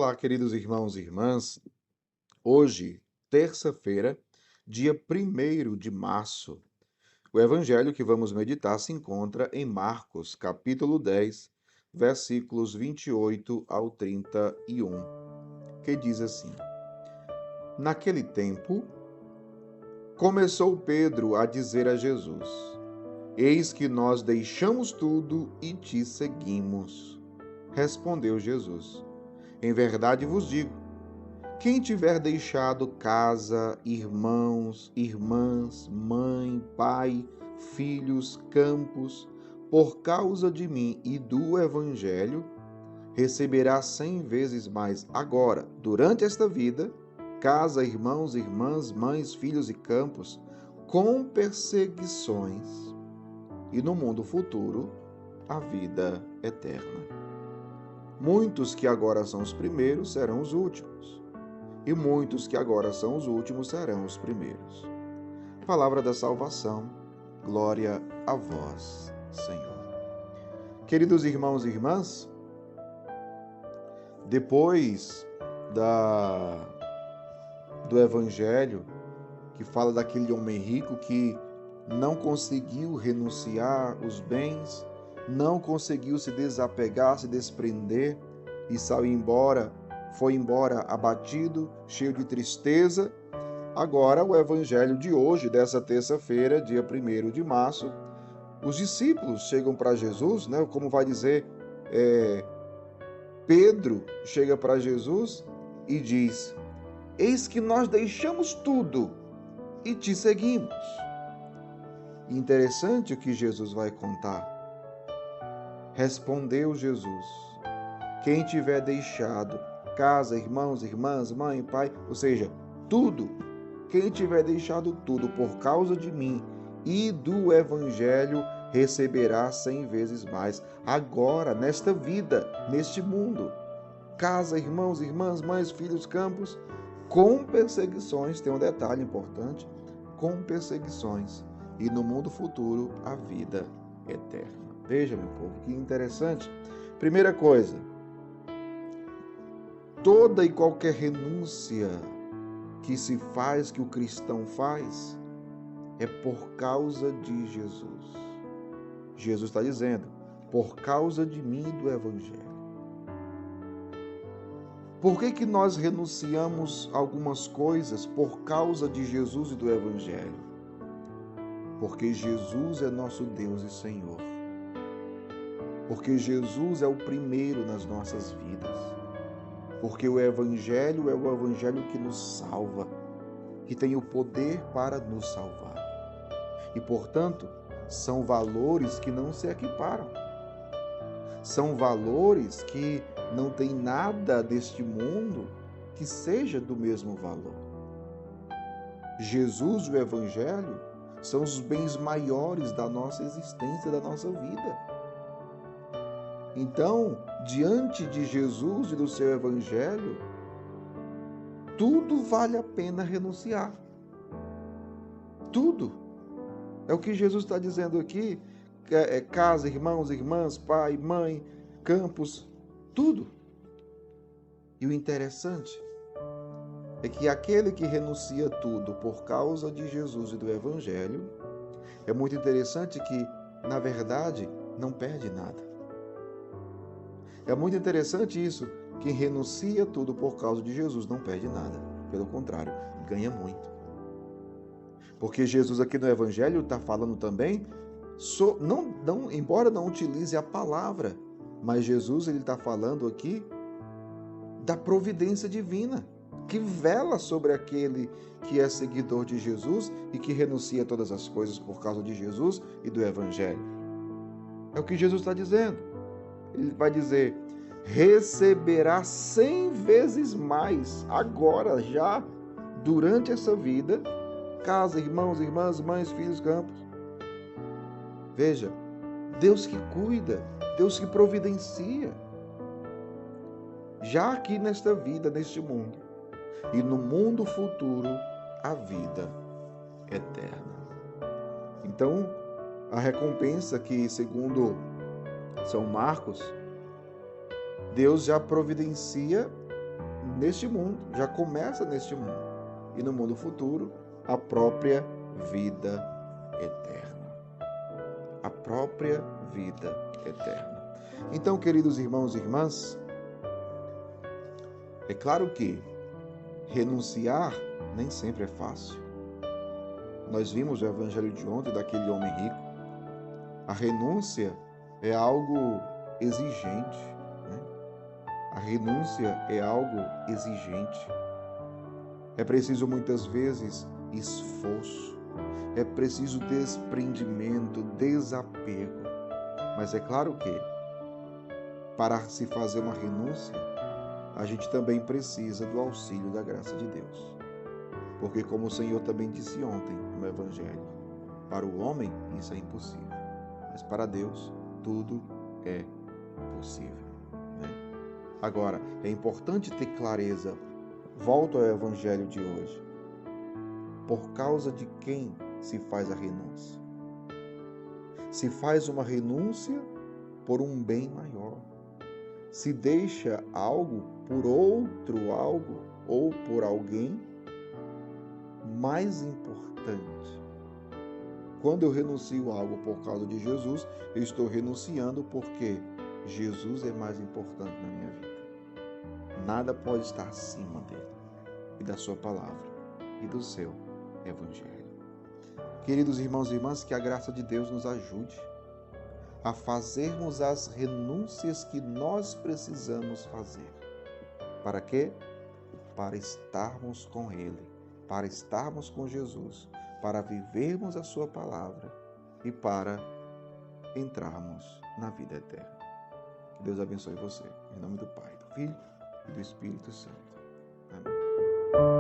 Olá, queridos irmãos e irmãs. Hoje, terça-feira, dia 1º de março, o evangelho que vamos meditar se encontra em Marcos, capítulo 10, versículos 28 ao 31, que diz assim: Naquele tempo, começou Pedro a dizer a Jesus: Eis que nós deixamos tudo e te seguimos. Respondeu Jesus: Em verdade vos digo, quem tiver deixado casa, irmãos, irmãs, mãe, pai, filhos, campos, por causa de mim e do Evangelho, receberá 100 vezes mais agora, durante esta vida, casa, irmãos, irmãs, mães, filhos e campos, com perseguições, e no mundo futuro, a vida eterna. Muitos que agora são os primeiros serão os últimos, e muitos que agora são os últimos serão os primeiros. Palavra da salvação, glória a vós, Senhor. Queridos irmãos e irmãs, depois do Evangelho, que fala daquele homem rico que não conseguiu renunciar os bens, não conseguiu se desapegar, se desprender e foi embora abatido, cheio de tristeza. Agora, o evangelho de hoje, dessa terça-feira, dia 1º de março, os discípulos chegam para Jesus, né? Como vai dizer, Pedro chega para Jesus e diz: Eis que nós deixamos tudo e te seguimos. Interessante o que Jesus vai contar. Respondeu Jesus: Quem tiver deixado casa, irmãos, irmãs, mãe, pai, ou seja, tudo, quem tiver deixado tudo por causa de mim e do Evangelho, receberá 100 vezes mais, agora, nesta vida, neste mundo. Casa, irmãos, irmãs, mães, filhos, campos, com perseguições, tem um detalhe importante, com perseguições, e no mundo futuro, a vida eterna. Veja, meu povo, que interessante. Primeira coisa, toda e qualquer renúncia que se faz, que o cristão faz, é por causa de Jesus. Jesus está dizendo, por causa de mim e do Evangelho. Por que nós renunciamos algumas coisas por causa de Jesus e do Evangelho? Porque Jesus é nosso Deus e Senhor. Porque Jesus é o primeiro nas nossas vidas. Porque o Evangelho é o Evangelho que nos salva, que tem o poder para nos salvar. E, portanto, são valores que não se equiparam. São valores que não tem nada deste mundo que seja do mesmo valor. Jesus e o Evangelho são os bens maiores da nossa existência, da nossa vida. Então, diante de Jesus e do seu Evangelho, tudo vale a pena renunciar. Tudo. É o que Jesus está dizendo aqui. Casa, irmãos, irmãs, pai, mãe, campos, tudo. E o interessante é que aquele que renuncia tudo por causa de Jesus e do Evangelho, é muito interessante que, na verdade, não perde nada. É muito interessante isso, quem renuncia tudo por causa de Jesus não perde nada. Pelo contrário, ganha muito. Porque Jesus aqui no Evangelho está falando também, embora não utilize a palavra, mas Jesus ele está falando aqui da providência divina, que vela sobre aquele que é seguidor de Jesus e que renuncia todas as coisas por causa de Jesus e do Evangelho. É o que Jesus está dizendo. Ele vai dizer, receberá 100 vezes mais, agora, já, durante essa vida, casa, irmãos, irmãs, mães, filhos, campos. Veja, Deus que cuida, Deus que providencia. Já aqui nesta vida, neste mundo, e no mundo futuro, a vida eterna. Então, a recompensa que, segundo São Marcos, Deus já providencia neste mundo, já começa neste mundo. E no mundo futuro, a própria vida eterna. A própria vida eterna. Então, queridos irmãos e irmãs, é claro que renunciar nem sempre é fácil. Nós vimos o evangelho de ontem daquele homem rico. A renúncia é algo exigente, né? A renúncia é algo exigente. É preciso muitas vezes esforço. É preciso desprendimento, desapego. Mas é claro que para se fazer uma renúncia, a gente também precisa do auxílio da graça de Deus. Porque como o Senhor também disse ontem no Evangelho, para o homem isso é impossível, mas para Deus tudo é possível, né? Agora, é importante ter clareza, volto ao Evangelho de hoje, por causa de quem se faz a renúncia? Se faz uma renúncia por um bem maior. Se deixa algo por outro algo ou por alguém mais importante. Quando eu renuncio algo por causa de Jesus, eu estou renunciando porque Jesus é mais importante na minha vida. Nada pode estar acima dele e da sua palavra e do seu evangelho. Queridos irmãos e irmãs, que a graça de Deus nos ajude a fazermos as renúncias que nós precisamos fazer. Para quê? Para estarmos com Ele, para estarmos com Jesus, para vivermos a sua palavra e para entrarmos na vida eterna. Que Deus abençoe você. Em nome do Pai, do Filho e do Espírito Santo. Amém.